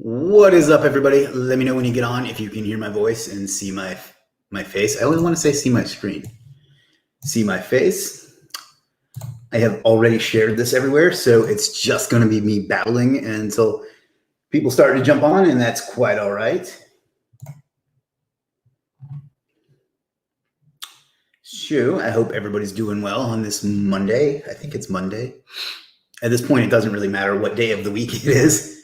What is up, everybody? Let me know when you get on if you can hear my voice and see my face. I always want to say see my screen. See my face. I have already shared this everywhere, so it's just going to be me babbling until people start to jump on, and that's quite all right. So I hope everybody's doing well on this Monday. I think it's Monday. At this point, it doesn't really matter what day of the week it is.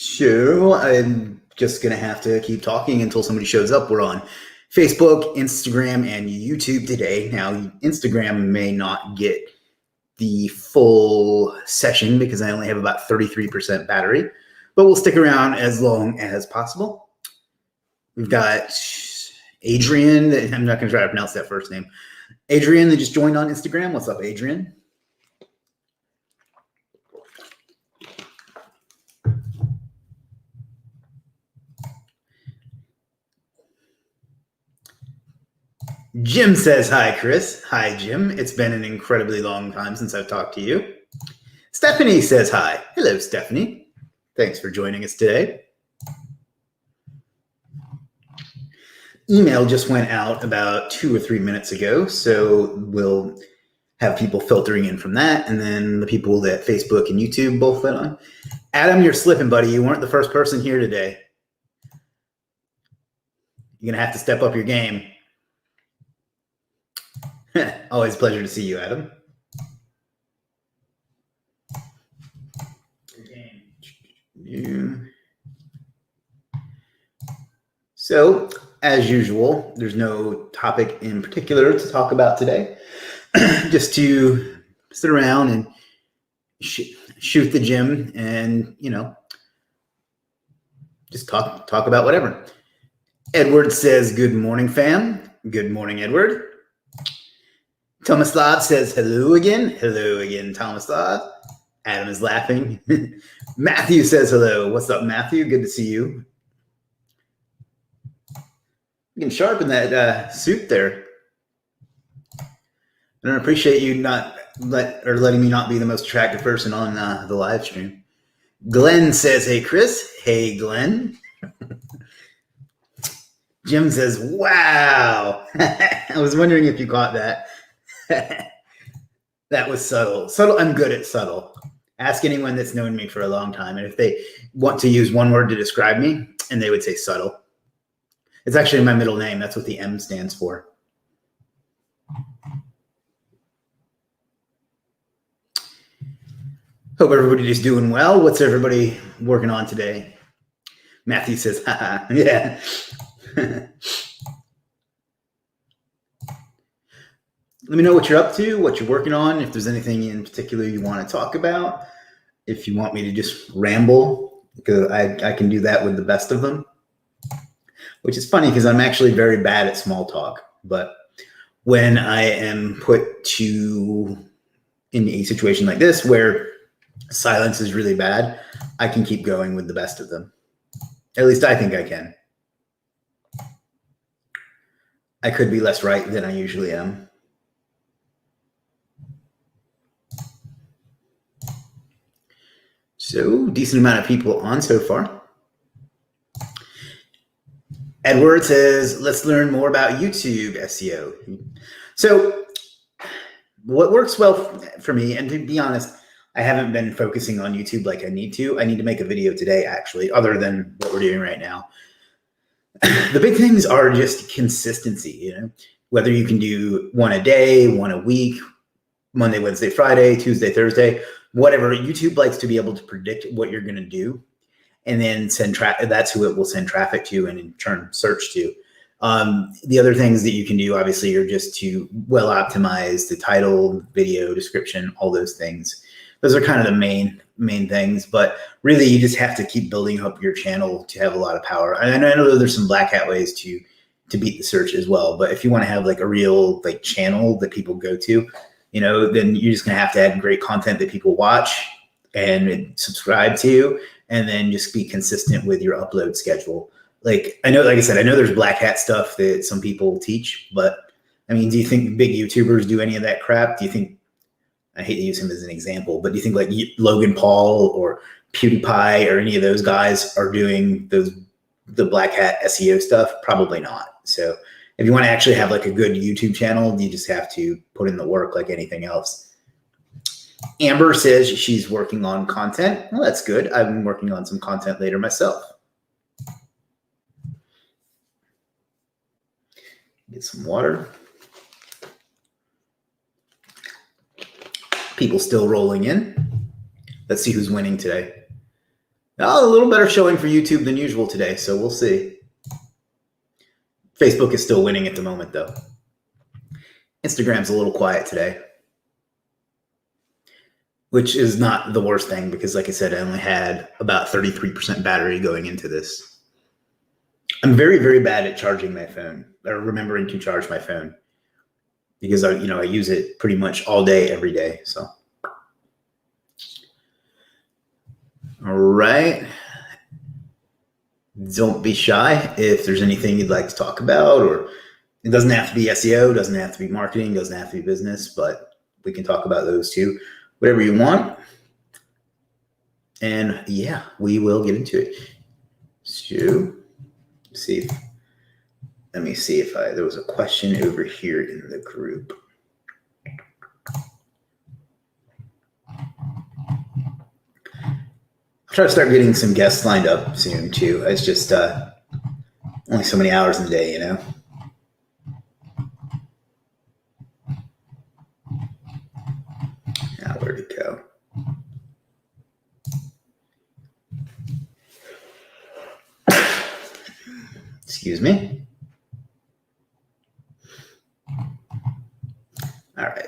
So I'm just going to have to keep talking until somebody shows up. We're on Facebook, Instagram, and YouTube today. Now, Instagram may not get the full session because I only have about 33% battery, but we'll stick around as long as possible. We've got Adrian. I'm not going to try to pronounce that first name. Adrian that just joined on Instagram. What's up, Adrian? Jim says, hi, Chris. Hi, Jim. It's been an incredibly long time since I've talked to you. Stephanie says hi. Hello, Stephanie. Thanks for joining us today. Email just went out about 2 or 3 minutes ago, so we'll have people filtering in from that, and then the people that Facebook and YouTube both went on. Adam, you're slipping, buddy. You weren't the first person here today. You're going to have to step up your game. Always a pleasure to see you, Adam. So, as usual, there's no topic in particular to talk about today. Just to sit around and shoot the gym and, just talk about whatever. Edward says, good morning, fam. Good morning, Edward. Tomislav says, hello again. Hello again, Tomislav. Adam is laughing. Matthew says hello. What's up, Matthew? Good to see you. You can sharpen that suit there. I don't appreciate you letting me not be the most attractive person on the live stream. Glenn says, hey, Chris. Hey, Glenn. Jim says, wow. I was wondering if you caught that. That was subtle. I'm good at subtle. Ask anyone that's known me for a long time, and if they want to use one word to describe me, and they would say subtle. It's actually my middle name. That's what the M stands for. Hope everybody's doing well. What's everybody working on today? Matthew says, haha, yeah. Let me know what you're up to, what you're working on, if there's anything in particular you want to talk about. If you want me to just ramble, because I can do that with the best of them. Which is funny because I'm actually very bad at small talk. But when I am put in a situation like this where silence is really bad, I can keep going with the best of them. At least I think I can. I could be less right than I usually am. So, decent amount of people on so far. Edward says, let's learn more about YouTube SEO. So, what works well for me, and to be honest, I haven't been focusing on YouTube like I need to. I need to make a video today, actually, other than what we're doing right now. The big things are just consistency, whether you can do one a day, one a week, Monday, Wednesday, Friday, Tuesday, Thursday, whatever. YouTube likes to be able to predict what you're going to do and then send traffic. That's who it will send traffic to and in turn search to. The other things that you can do, obviously, are just to well optimize the title, video, description, all those things. Those are kind of the main things, but really you just have to keep building up your channel to have a lot of power. And I know there's some black hat ways to beat the search as well, but if you want to have like a real like channel that people go to, then you're just going to have great content that people watch and subscribe to, and then just be consistent with your upload schedule. Like I said, I know there's black hat stuff that some people teach, but I mean, do you think big YouTubers do any of that crap? Do you think I hate to use him as an example, but do you think like Logan Paul or PewDiePie or any of those guys are doing the black hat SEO stuff? Probably not. So if you want to actually have like a good YouTube channel, you just have to put in the work like anything else. Amber says she's working on content. Well, that's good. I've been working on some content later myself. Get some water. People still rolling in. Let's see who's winning today. Oh, a little better showing for YouTube than usual today, so we'll see. Facebook is still winning at the moment, though. Instagram's a little quiet today, which is not the worst thing because, like I said, I only had about 33% battery going into this. I'm very, very bad at charging my phone or remembering to charge my phone because I use it pretty much all day, every day. So, all right. Don't be shy if there's anything you'd like to talk about, or it doesn't have to be SEO, doesn't have to be marketing, doesn't have to be business, but we can talk about those too. Whatever you want. And yeah, we will get into it. So let me see if there was a question over here in the group. I'll try to start getting some guests lined up soon too. It's just only so many hours in the day, Now, where'd it go? Excuse me. All right.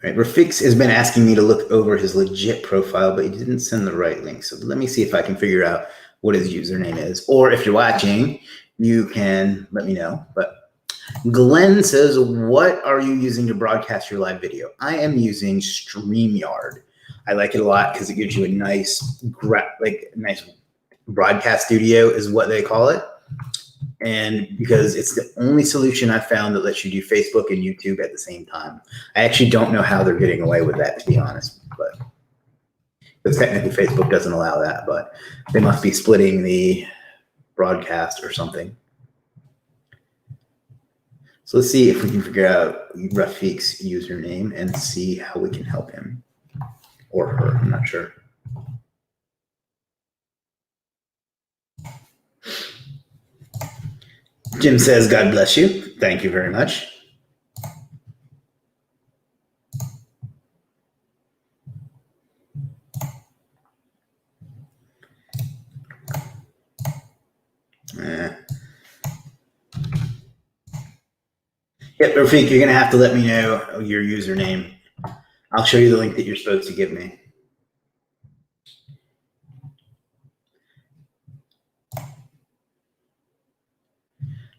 All right, Rafix has been asking me to look over his Legiit profile, but he didn't send the right link. So let me see if I can figure out what his username is. Or if you're watching, you can let me know. But Glenn says, what are you using to broadcast your live video? I am using StreamYard. I like it a lot because it gives you a nice broadcast studio is what they call it. And because it's the only solution I've found that lets you do Facebook and YouTube at the same time. I actually don't know how they're getting away with that, to be honest. But because technically Facebook doesn't allow that, but they must be splitting the broadcast or something. So let's see if we can figure out Rafiq's username and see how we can help him or her. I'm not sure. Jim says, God bless you. Thank you very much. Yep, Rafiq, you're going to have to let me know your username. I'll show you the link that you're supposed to give me.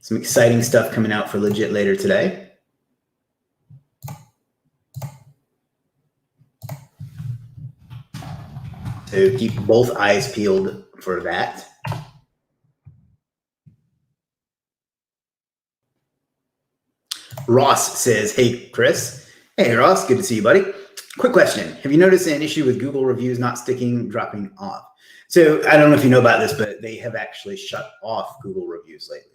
Some exciting stuff coming out for Legiit later today. So keep both eyes peeled for that. Ross says, hey, Chris. Hey, Ross, good to see you, buddy. Quick question. Have you noticed an issue with Google reviews not sticking, dropping off? So I don't know if you know about this, but they have actually shut off Google reviews lately.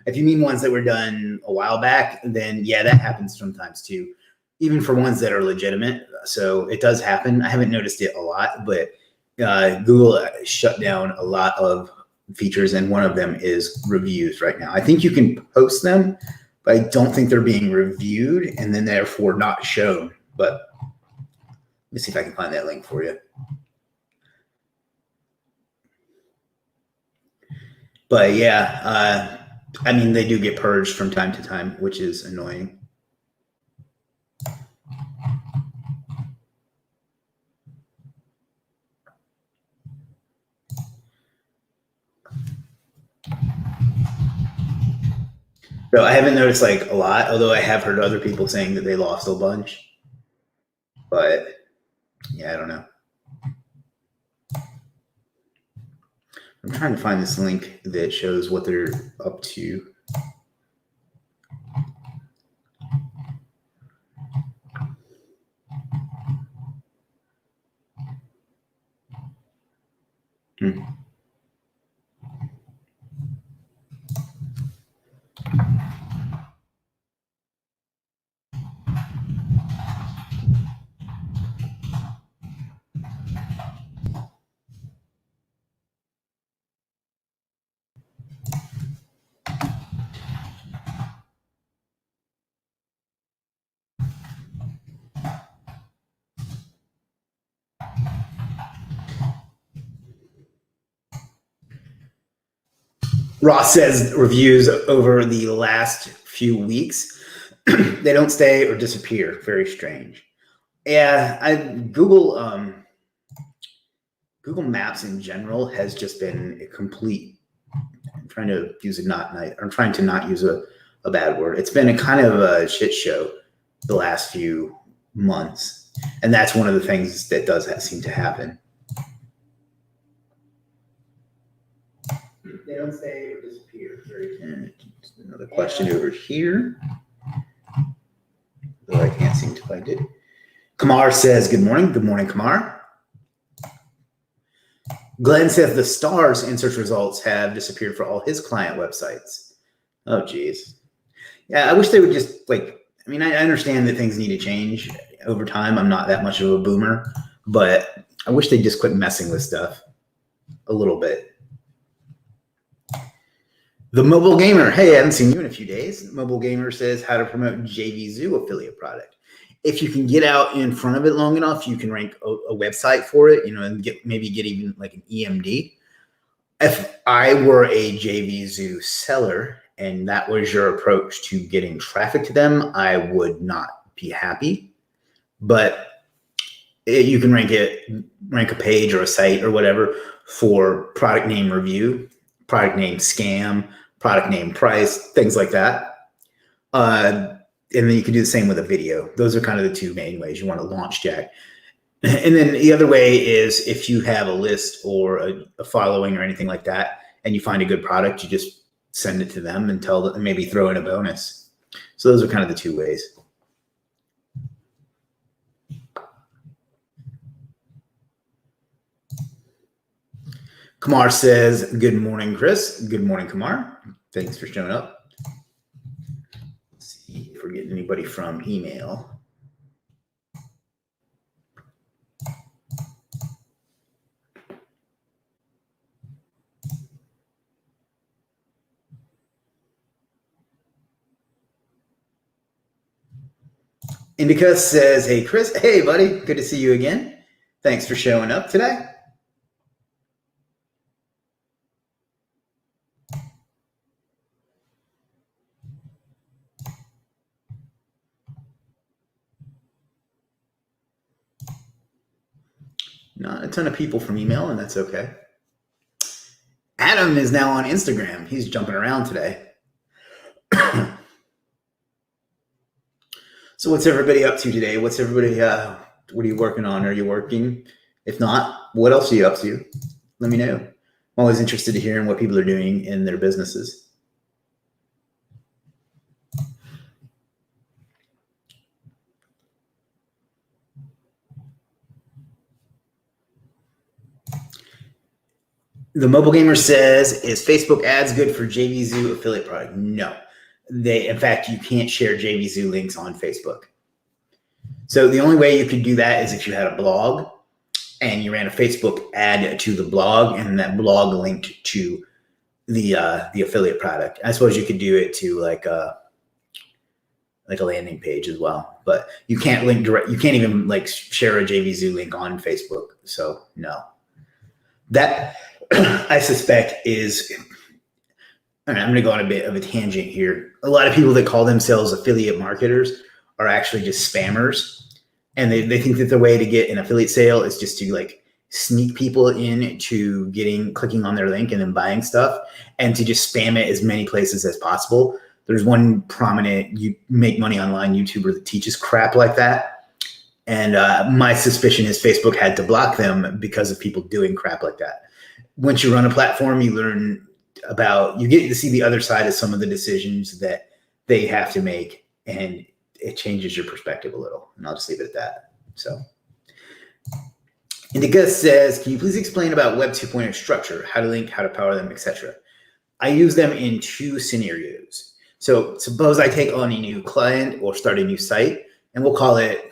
If you mean ones that were done a while back, then yeah, that happens sometimes too, even for ones that are legitimate. So it does happen. I haven't noticed it a lot, but Google shut down a lot of features, and one of them is reviews right now. I think you can post them, but I don't think they're being reviewed and then therefore not shown. But let me see if I can find that link for you. But yeah, I mean, they do get purged from time to time, which is annoying. So I haven't noticed like a lot, although I have heard other people saying that they lost a bunch. But yeah, I don't know. I'm trying to find this link that shows what they're up to. Ross says reviews over the last few weeks, they don't stay or disappear. Very strange. Yeah, Google Maps in general has just been a complete. I'm trying to use a not nice. I'm trying to not use a bad word. It's been a kind of a shit show the last few months, and that's one of the things that does seem to happen. They don't stay or disappear. Another question over here. Though I can't seem to find it. Kamar says, good morning. Good morning, Kamar. Glenn says the stars in search results have disappeared for all his client websites. Oh, geez. Yeah, I wish they would just I understand that things need to change over time. I'm not that much of a boomer, but I wish they'd just quit messing with stuff a little bit. The Mobile Gamer. Hey, I haven't seen you in a few days. Mobile Gamer says how to promote JVZoo affiliate product. If you can get out in front of it long enough, you can rank a website for it, and maybe get even like an EMD. If I were a JVZoo seller and that was your approach to getting traffic to them, I would not be happy. But you can rank a page or a site or whatever for product name review, product name scam, product name price, things like that. And then you can do the same with a video. Those are kind of the two main ways you want to launch jack. And then the other way is if you have a list or a following or anything like that, and you find a good product, you just send it to them and tell them, maybe throw in a bonus. So those are kind of the two ways. Kamar says, good morning, Chris. Good morning, Kamar. Thanks for showing up. Let's see if we're getting anybody from email. Indica says, hey, Chris. Hey, buddy. Good to see you again. Thanks for showing up today. Not a ton of people from email, and that's okay. Adam is now on Instagram. He's jumping around today. So what's everybody up to today? What are you working on? Are you working? If not, what else are you up to? Let me know. I'm always interested to hearing what people are doing in their businesses. The Mobile Gamer says, is Facebook ads good for JVZoo affiliate product? No. In fact, you can't share JVZoo links on Facebook. So the only way you could do that is if you had a blog and you ran a Facebook ad to the blog and that blog linked to the affiliate product. I suppose you could do it to like a landing page as well, but you can't link direct. You can't even share a JVZoo link on Facebook. So no, that I suspect is. All right, I'm going to go on a bit of a tangent here. A lot of people that call themselves affiliate marketers are actually just spammers. And they think that the way to get an affiliate sale is just to sneak people into clicking on their link and then buying stuff, and to just spam it as many places as possible. There's one prominent you make money online YouTuber that teaches crap like that. And my suspicion is Facebook had to block them because of people doing crap like that. Once you run a platform, you get to see the other side of some of the decisions that they have to make, and it changes your perspective a little. And I'll just leave it at that. So Indica says, can you please explain about Web 2.0 structure, how to link, how to power them, etc.? I use them in two scenarios. So suppose I take on a new client or start a new site, and we'll call it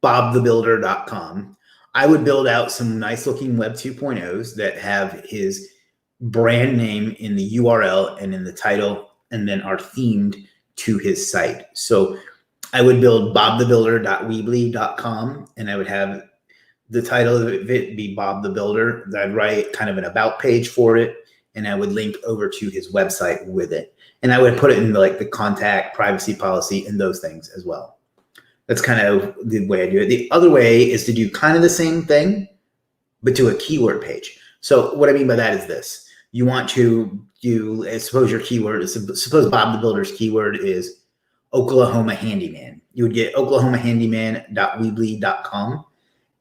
bobthebuilder.com. I would build out some nice looking Web 2.0s that have his brand name in the URL and in the title, and then are themed to his site. So I would build bobthebuilder.weebly.com, and I would have the title of it be Bob the Builder. I'd write kind of an about page for it, and I would link over to his website with it. And I would put it in the contact, privacy policy, and those things as well. That's kind of the way I do it. The other way is to do kind of the same thing, but to a keyword page. So what I mean by that is this. You want to do, suppose your keyword is, suppose Bob the Builder's keyword is Oklahoma Handyman. You would get oklahomahandyman.weebly.com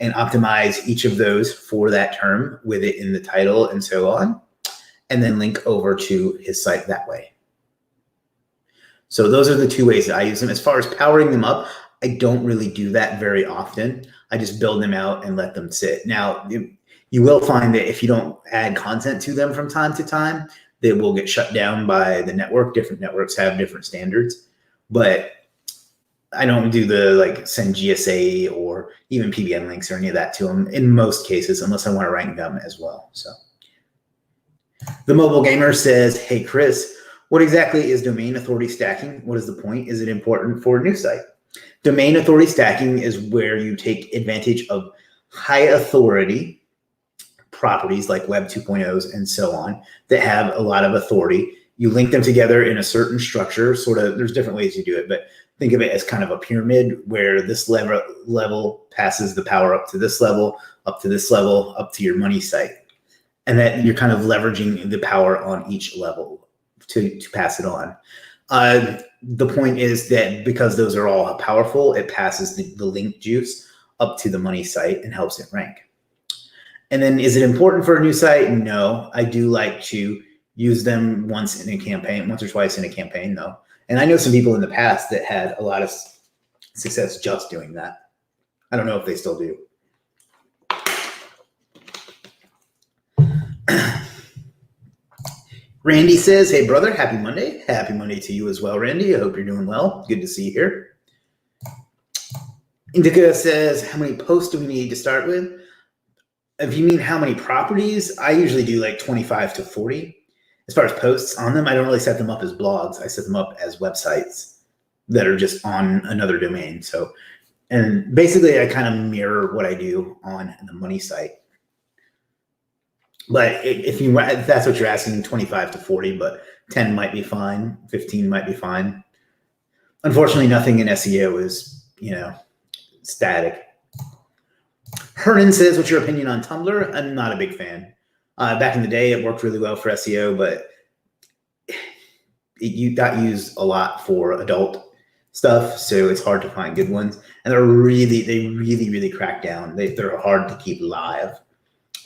and optimize each of those for that term with it in the title and so on, and then link over to his site that way. So those are the two ways that I use them. As far as powering them up, I don't really do that very often. I just build them out and let them sit. Now, you will find that if you don't add content to them from time to time, they will get shut down by the network. Different networks have different standards, but I don't do the send GSA or even PBN links or any of that to them in most cases, unless I want to rank them as well. So the mobile gamer says, hey, Chris, what exactly is domain authority stacking? What is the point? Is it important for a new site? Domain authority stacking is where you take advantage of high authority properties like Web 2.0s and so on that have a lot of authority. You link them together in a certain structure, there's different ways you do it, but think of it as kind of a pyramid where this level passes the power up to this level, up to this level, up to your money site. And that you're kind of leveraging the power on each level to pass it on. The point is that because those are all powerful, it passes the link juice up to the money site and helps it rank. And then is it important for a new site? No, I do like to use them once or twice in a campaign though. And I know some people in the past that had a lot of success just doing that. I don't know if they still do. Randy says, hey brother, happy Monday. Happy Monday to you as well, Randy. I hope you're doing well. Good to see you here. Indica says, how many posts do we need to start with? If you mean how many properties, I usually do 25 to 40. As far as posts on them, I don't really set them up as blogs. I set them up as websites that are just on another domain. So, and basically I kind of mirror what I do on the money site. But if that's what you're asking, 25 to 40, but 10 might be fine. 15 might be fine. Unfortunately, nothing in SEO is, static. Hernan says, what's your opinion on Tumblr? I'm not a big fan. Back in the day, it worked really well for SEO, but it got used a lot for adult stuff, so it's hard to find good ones. And they really crack down. They're hard to keep live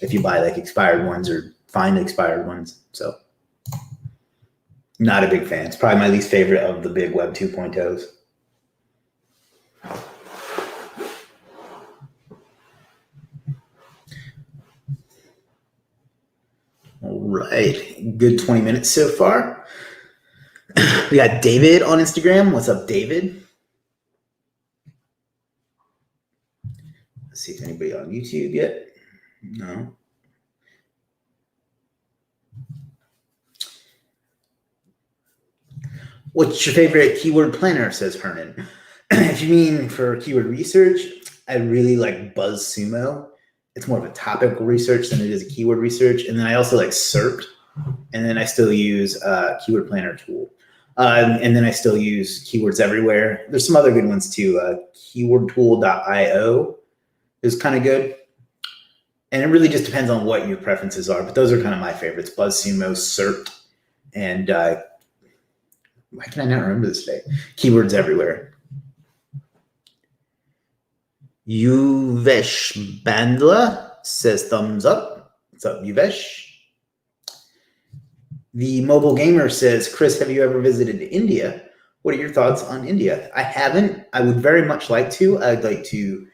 if you buy expired ones or find expired ones. So not a big fan. It's probably my least favorite of the big Web 2.0s. All right, good 20 minutes so far. We got David on Instagram. What's up, David? Let's see if anybody on YouTube yet. No. What's your favorite keyword planner, says Hernan. If you mean for keyword research, I really like BuzzSumo. It's more of a topical research than it is a keyword research. And then I also like SERP. And then I still use Keyword Planner Tool. And then I still use Keywords Everywhere. There's some other good ones too. Keywordtool.io is kind of good. And it really just depends on what your preferences are. But those are kind of my favorites. BuzzSumo, SERP, and why can I not remember this today? Keywords Everywhere. Yuvesh Bandla says thumbs up. What's up, Yuvesh? The Mobile Gamer says, Chris, have you ever visited India? What are your thoughts on India? I haven't. I would very much like to. I'd like to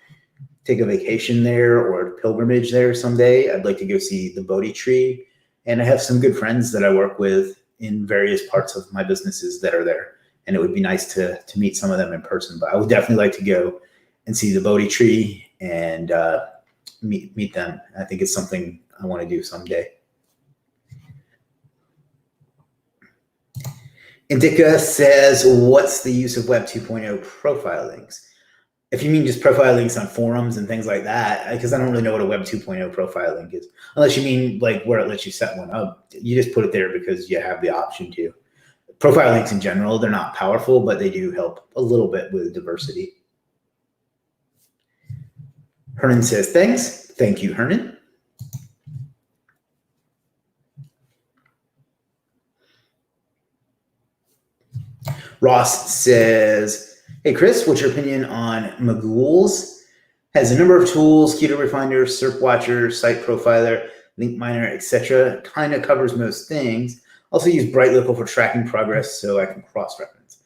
take a vacation there or a pilgrimage there someday. I'd like to go see the Bodhi tree. And I have some good friends that I work with in various parts of my businesses that are there. And it would be nice to meet some of them in person. But I would definitely like to go and see the Bodhi tree and meet them. I think it's something I want to do someday. Indica says, what's the use of Web 2.0 profile links? If you mean just profile links on forums and things like that, because I don't really know what a Web 2.0 profile link is, unless you mean like where it lets you set one up. You just put it there because you have the option to. Profile links in general, they're not powerful, but they do help a little bit with diversity. Hernan says, thanks. Thank you, Hernan. Ross says, hey, Chris, what's your opinion on Magools? Has a number of tools, keyword refiner, SERP watcher, site profiler, link miner, etc. Kind of covers most things. Also use BrightLocal for tracking progress so I can cross-reference.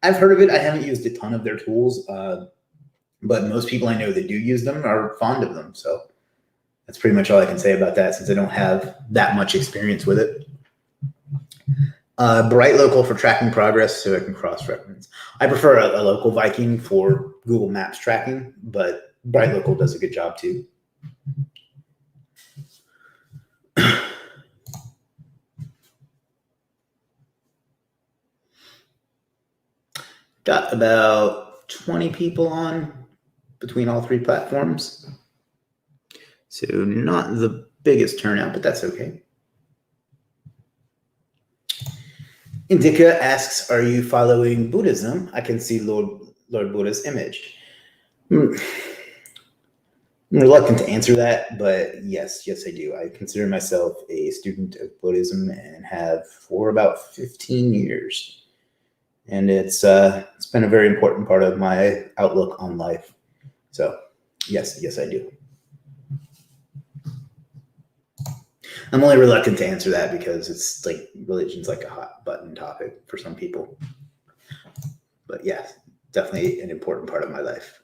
I've heard of it. I haven't used a ton of their tools, but most people I know that do use them are fond of them. So that's pretty much all I can say about that since I don't have that much experience with it. BrightLocal for tracking progress so I can cross-reference. I prefer a local Viking for Google Maps tracking, but BrightLocal does a good job too. Got about 20 people on between all three platforms. So not the biggest turnout, but that's okay. Indica asks, are you following Buddhism? I can see Lord Buddha's image. I'm reluctant to answer that, but yes, I do. I consider myself a student of Buddhism and have for about 15 years. And it's been a very important part of my outlook on life. So yes, I do. I'm only reluctant to answer that because it's like religion's like a hot button topic for some people. But yeah, definitely an important part of my life.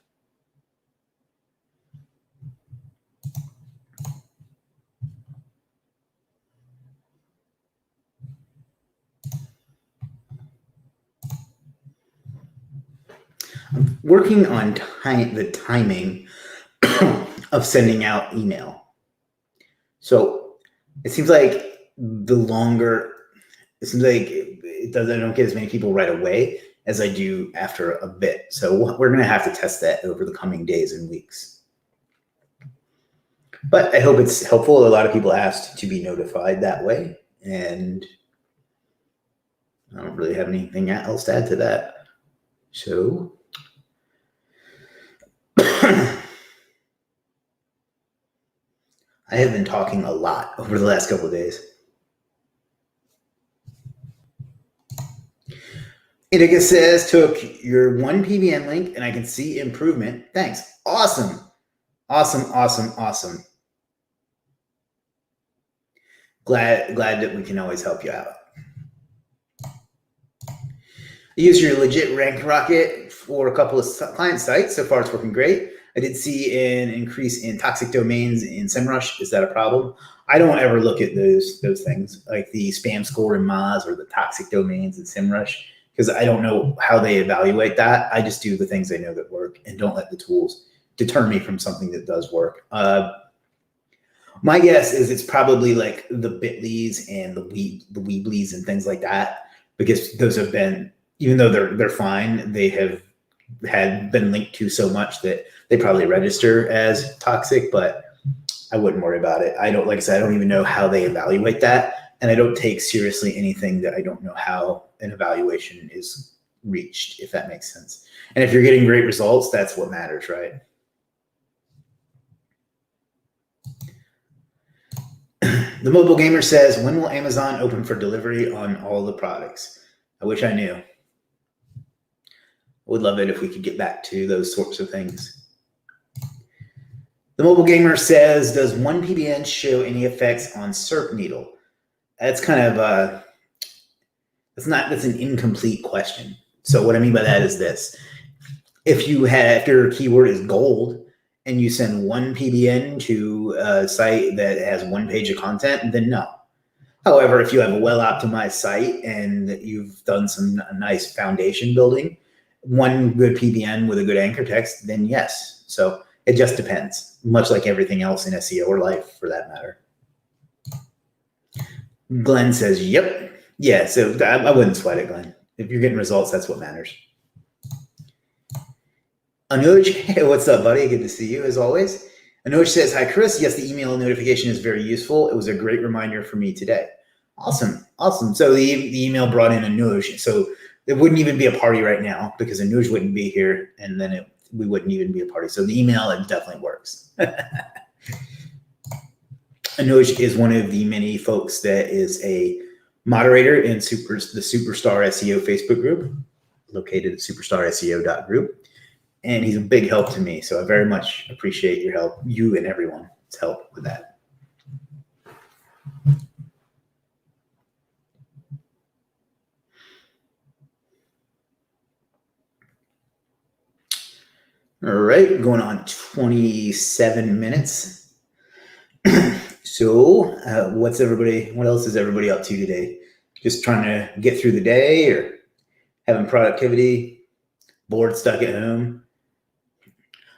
I'm working on the timing of sending out email. So it seems like the longer, it seems like I don't get as many people right away as I do after a bit. So we're going to have to test that over the coming days and weeks. But I hope it's helpful. A lot of people asked to be notified that way. And I don't really have anything else to add to that. So I have been talking a lot over the last couple of days. Indica says, took your one PBN link and I can see improvement. Thanks. Awesome. Glad that we can always help you out. I use your Legiit rank rocket for a couple of client sites. So far, it's working great. I did see an increase in toxic domains in SEMrush. Is that a problem? I don't ever look at those things like the spam score in Moz or the toxic domains in SEMrush because I don't know how they evaluate that. I just do the things I know that work and don't let the tools deter me from something that does work. My guess is it's probably like the Bitleys and the Weebleys and things like that because those have been, even though they're fine, they have had been linked to so much that they probably register as toxic, but I wouldn't worry about it. I don't, like I said, I don't even know how they evaluate that. And I don't take seriously anything that I don't know how an evaluation is reached, if that makes sense. And if you're getting great results, that's what matters, right? The Mobile Gamer says, when will Amazon open for delivery on all the products? I wish I knew. I would love it if we could get back to those sorts of things. The Mobile Gamer says, does one PBN show any effects on SERP needle? That's kind of that's an incomplete question. So what I mean by that is this. If your keyword is gold and you send one PBN to a site that has one page of content, then no. However, if you have a well-optimized site and you've done some nice foundation building, one good PBN with a good anchor text, then yes. So it just depends, much like everything else in SEO or life for that matter. Glenn says, yep. Yeah, so I wouldn't sweat it, Glenn. If you're getting results, that's what matters. Anuj, hey, what's up, buddy? Good to see you as always. Anuj says, hi, Chris. Yes, the email notification is very useful. It was a great reminder for me today. Awesome. Awesome. So the email brought in Anuj. So it wouldn't even be a party right now because Anuj wouldn't be here, and then we wouldn't even be a party. So the email, it definitely works. Anuj is one of the many folks that is a moderator in the Superstar SEO Facebook group, located at superstarseo.group. And he's a big help to me. So I very much appreciate your help, you and everyone's help with that. All right, going on 27 minutes. So what else is everybody up to today? Just trying to get through the day or having productivity, bored, stuck at home?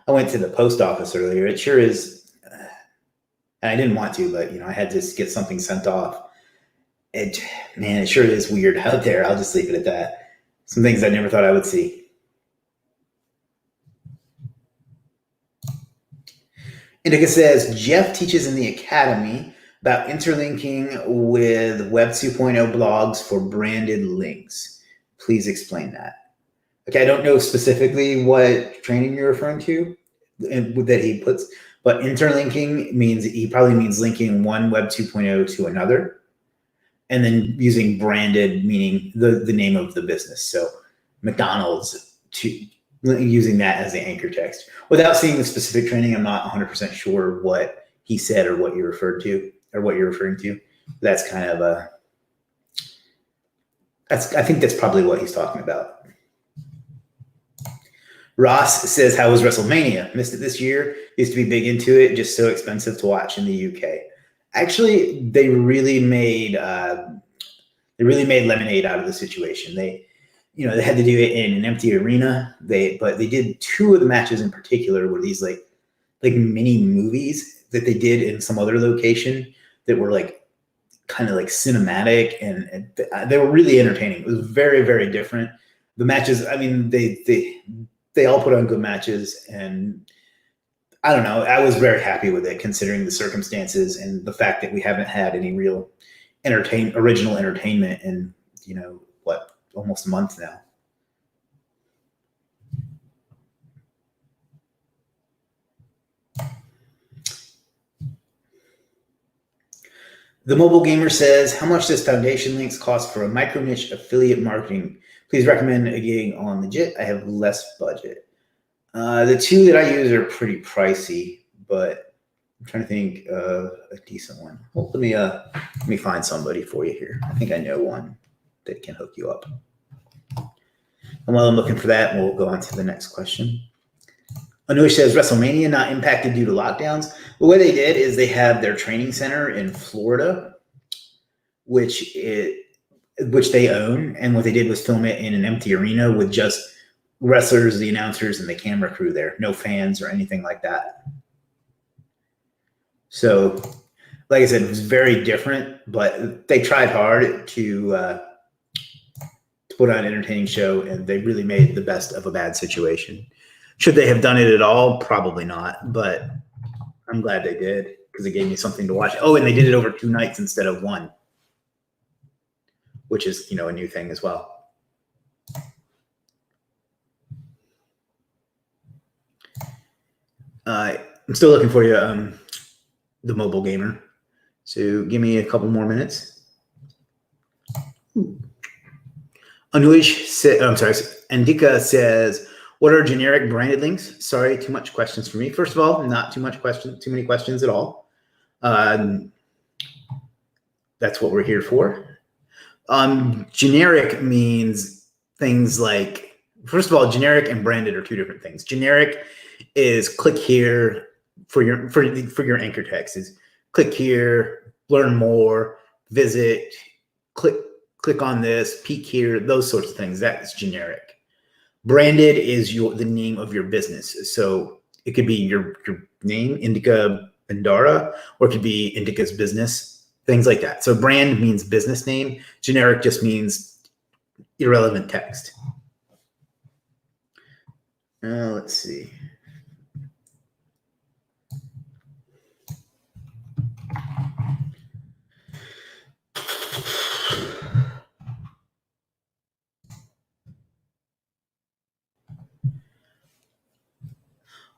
I went to the post office earlier. It sure is, and I didn't want to, but I had to get something sent off. It sure is weird out there. I'll just leave it at that. Some things I never thought I would see. Indica says, Jeff teaches in the academy about interlinking with Web 2.0 blogs for branded links. Please explain that. Okay, I don't know specifically what training you're referring to that he puts, but interlinking means he probably means linking one Web 2.0 to another, and then using branded meaning the name of the business. So McDonald's, using that as the anchor text. Without seeing the specific training, I'm not 100% sure what he said or what you referred to or what you're referring to. That's kind of I think that's probably what he's talking about. Ross says, how was WrestleMania? Missed it this year. Used to be big into it. Just so expensive to watch in the UK. Actually, they really made lemonade out of the situation. They had to do it in an empty arena. But they did two of the matches in particular were these like mini movies that they did in some other location that were kind of cinematic, and they were really entertaining. It was very, very different. The matches, I mean, they all put on good matches, and I don't know. I was very happy with it considering the circumstances and the fact that we haven't had any real original entertainment in, almost a month now. The Mobile Gamer says, how much does foundation links cost for a micro niche affiliate marketing? Please recommend getting on Legiit. I have less budget. The two that I use are pretty pricey, but I'm trying to think of a decent one. Well, let me find somebody for you here. I think I know one that can hook you up. And while I'm looking for that, we'll go on to the next question. Anush says, WrestleMania not impacted due to lockdowns. Well, what they did is they have their training center in Florida, which they own. And what they did was film it in an empty arena with just wrestlers, the announcers, and the camera crew there. No fans or anything like that. So, like I said, it was very different, but they tried hard to put on an entertaining show, and they really made the best of a bad situation. Should they have done it at all? Probably not, but I'm glad they did because it gave me something to watch. Oh, and they did it over 2 nights instead of 1, which is, a new thing as well. I'm still looking for you, the Mobile Gamer. So give me a couple more minutes. Anuish said, Andika says, what are generic branded links? Sorry, too much questions for me. First of all, not too many questions at all. That's what we're here for. Generic means things like, first of all, generic and branded are 2 different things. Generic is click here for your anchor text. Is click here, learn more, visit, click on this, peek here, those sorts of things. That's generic. Branded is the name of your business. So it could be your name, Indica Bandara, or it could be Indica's business, things like that. So brand means business name. Generic just means irrelevant text. Let's see.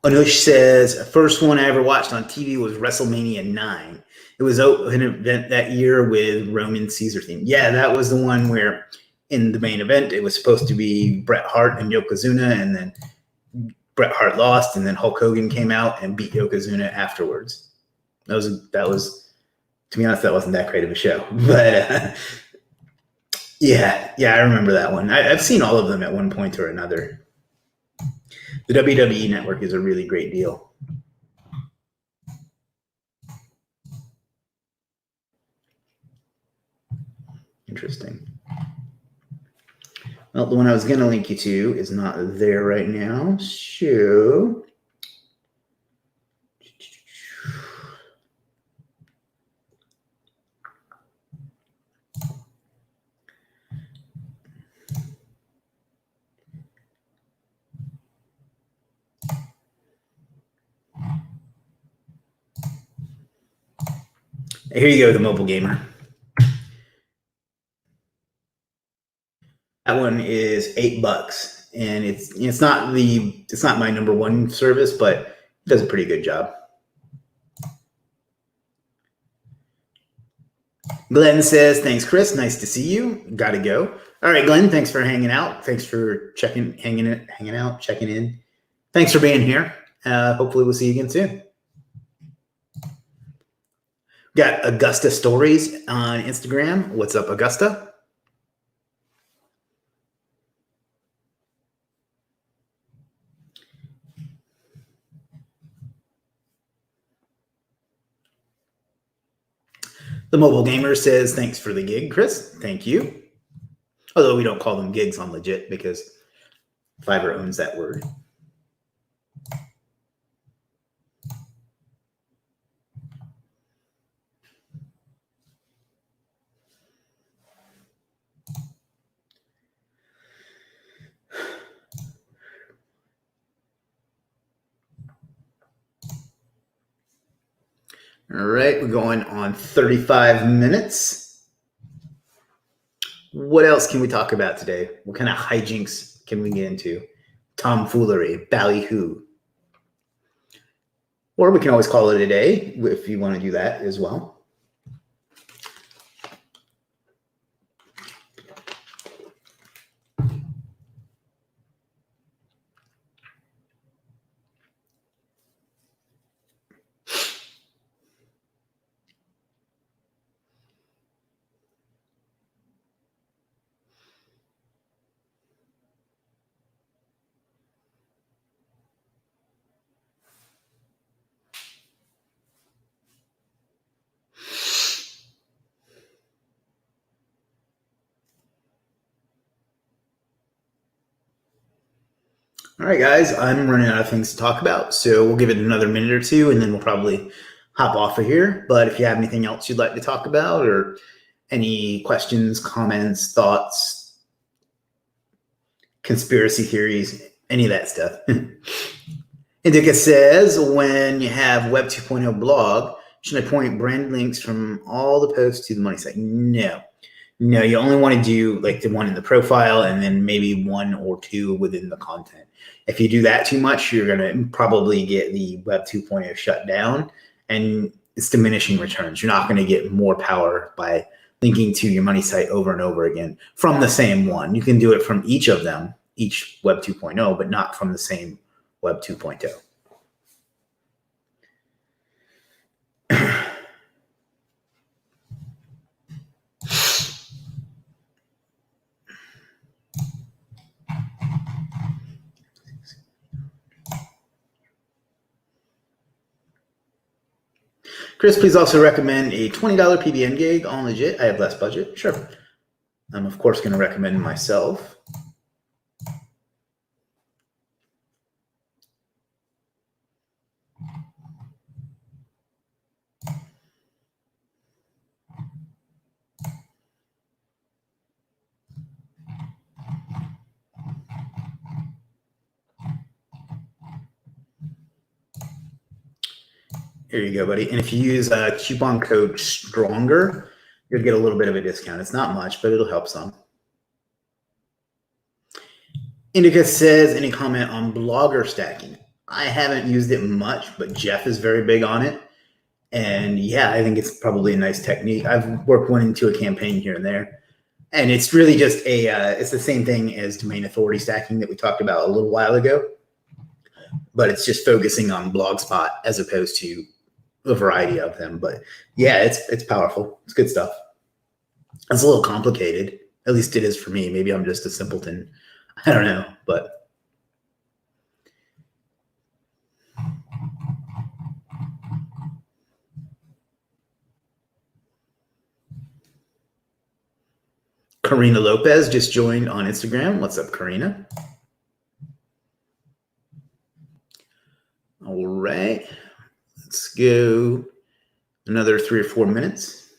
Anush says, first one I ever watched on TV was WrestleMania 9. It was an event that year with Roman Caesar theme. Yeah, that was the one where in the main event it was supposed to be Bret Hart and Yokozuna, and then Bret Hart lost, and then Hulk Hogan came out and beat Yokozuna afterwards. That was to be honest, that wasn't that great of a show. But yeah, I remember that one. I've seen all of them at one point or another. The WWE Network is a really great deal. Interesting. Well, the one I was going to link you to is not there right now. So here you go, the mobile gamer. That one is $8, and it's not my number one service, but it does a pretty good job. Glenn says, thanks, Chris. Nice to see you. Gotta go. All right, Glenn, thanks for hanging out. Thanks for hanging out, checking in. Thanks for being here. Hopefully we'll see you again soon. Got Augusta Stories on Instagram. What's up, Augusta? The Mobile Gamer says, thanks for the gig, Chris. Thank you. Although we don't call them gigs on Legiit because Fiverr owns that word. All right, we're going on 35 minutes. What else can we talk about today? What kind of hijinks can we get into? Tomfoolery, ballyhoo. Or we can always call it a day if you want to do that as well. All right, guys, I'm running out of things to talk about, so we'll give it another minute or two, and then we'll probably hop off of here. But if you have anything else you'd like to talk about, or any questions, comments, thoughts, conspiracy theories, any of that stuff. Indica says, when you have Web 2.0 blog, should I point brand links from all the posts to the money site? No, you only want to do like the one in the profile and then maybe one or two within the content. If you do that too much, you're going to probably get the Web 2.0 shut down, and it's diminishing returns. You're not going to get more power by linking to your money site over and over again from the same one. You can do it from each of them, each Web 2.0, but not from the same Web 2.0. Chris, please also recommend a $20 PBN gig on Legiit. I have less budget. Sure. I'm, of course, going to recommend myself. Here you go, buddy. And if you use coupon code STRONGER, you'll get a little bit of a discount. It's not much, but it'll help some. Indica says, any comment on blogger stacking? I haven't used it much, but Jeff is very big on it. And yeah, I think it's probably a nice technique. I've worked one into a campaign here and there. And it's really just it's the same thing as domain authority stacking that we talked about a little while ago. But it's just focusing on Blogspot as opposed to a variety of them. But yeah, it's powerful. It's good stuff. It's a little complicated. At least it is for me. Maybe I'm just a simpleton. I don't know, but Karina Lopez just joined on Instagram. What's up, Karina? All right. Let's go another 3 or 4 minutes.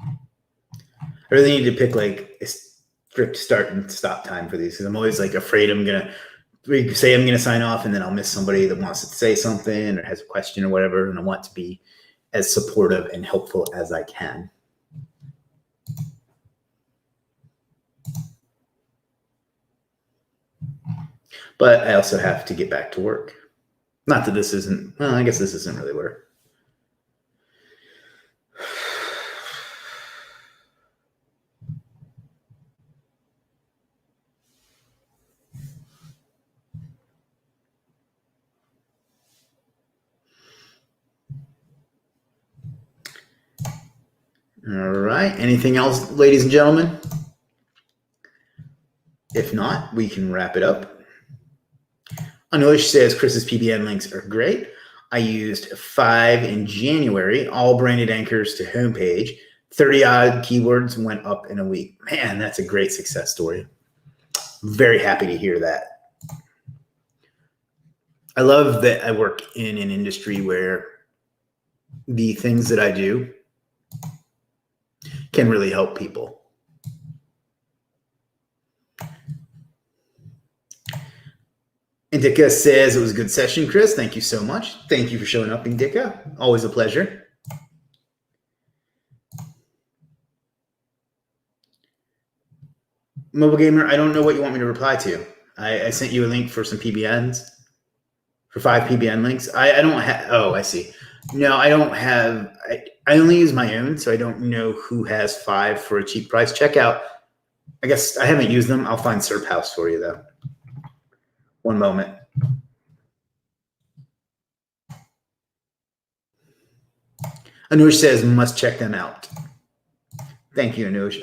I really need to pick like a strict start and stop time for these because I'm always like afraid I'm going to sign off and then I'll miss somebody that wants to say something or has a question or whatever. And I want to be as supportive and helpful as I can. But I also have to get back to work. Not that this isn't, well, I guess this isn't really work. All right. Anything else, ladies and gentlemen? If not, we can wrap it up. Anush says Chris's PBN links are great. I used 5 in January, all branded anchors to homepage. 30 odd keywords went up in a week. Man, that's a great success story. Very happy to hear that. I love that I work in an industry where the things that I do can really help people. Indica says it was a good session, Chris. Thank you so much. Thank you for showing up, Indica. Always a pleasure. Mobile Gamer, I don't know what you want me to reply to. I sent you a link for some PBNs, for 5 PBN links. I don't have, oh, I see. No, I don't have, I only use my own, so I don't know who has 5 for a cheap price. Check out, I guess I haven't used them. I'll find Serp House for you, though. One moment. Anush says, must check them out. Thank you, Anush.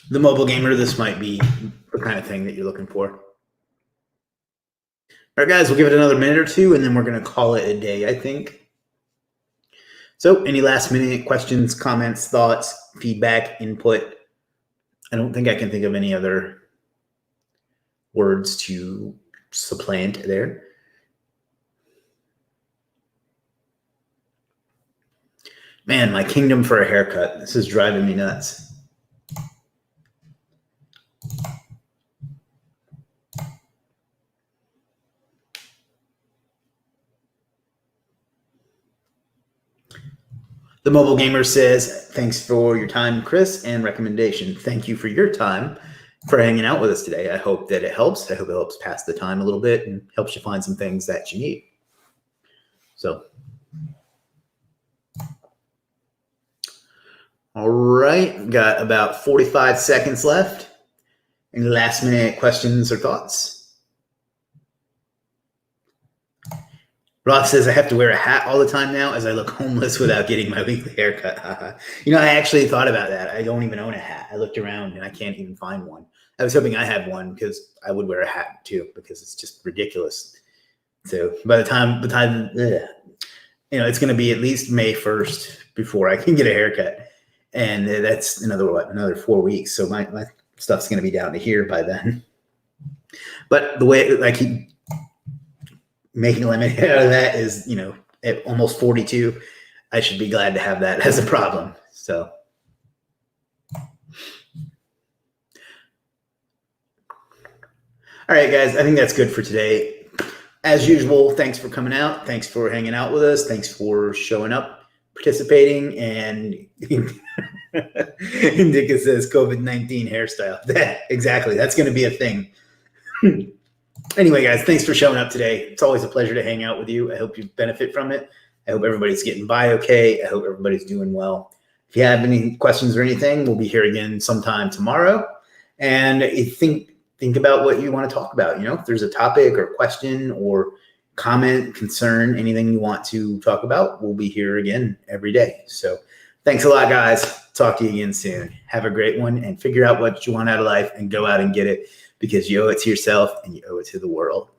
The Mobile Gamer, this might be the kind of thing that you're looking for. All right, guys, we'll give it another minute or 2, and then we're going to call it a day, I think. So any last minute questions, comments, thoughts, feedback, input? I don't think I can think of any other words to supplant there. Man, my kingdom for a haircut. This is driving me nuts. The Mobile Gamer says, thanks for your time, Chris, and recommendation. Thank you for your time for hanging out with us today. I hope that it helps. I hope it helps pass the time a little bit and helps you find some things that you need. So, all right, got about 45 seconds left. Any last minute questions or thoughts? Roth says, I have to wear a hat all the time now as I look homeless without getting my weekly haircut. You know, I actually thought about that. I don't even own a hat. I looked around and I can't even find one. I was hoping I had one because I would wear a hat too because it's just ridiculous. So by the time it's going to be at least May 1st before I can get a haircut. And that's another 4 weeks. So my stuff's going to be down to here by then. But the way I keep making lemonade out of that is, at almost 42, I should be glad to have that as a problem. So. All right, guys, I think that's good for today. As usual, thanks for coming out. Thanks for hanging out with us. Thanks for showing up, participating, and Indika says COVID-19 hairstyle. Exactly. That's going to be a thing. Anyway, guys, thanks for showing up today. It's always a pleasure to hang out with you. I hope you benefit from it. I hope everybody's getting by okay. I hope everybody's doing well. If you have any questions or anything, we'll be here again sometime tomorrow. And think about what you want to talk about. If there's a topic or question or comment, concern, anything you want to talk about, we'll be here again every day. So thanks a lot, guys. Talk to you again soon. Have a great one and figure out what you want out of life and go out and get it, because you owe it to yourself and you owe it to the world.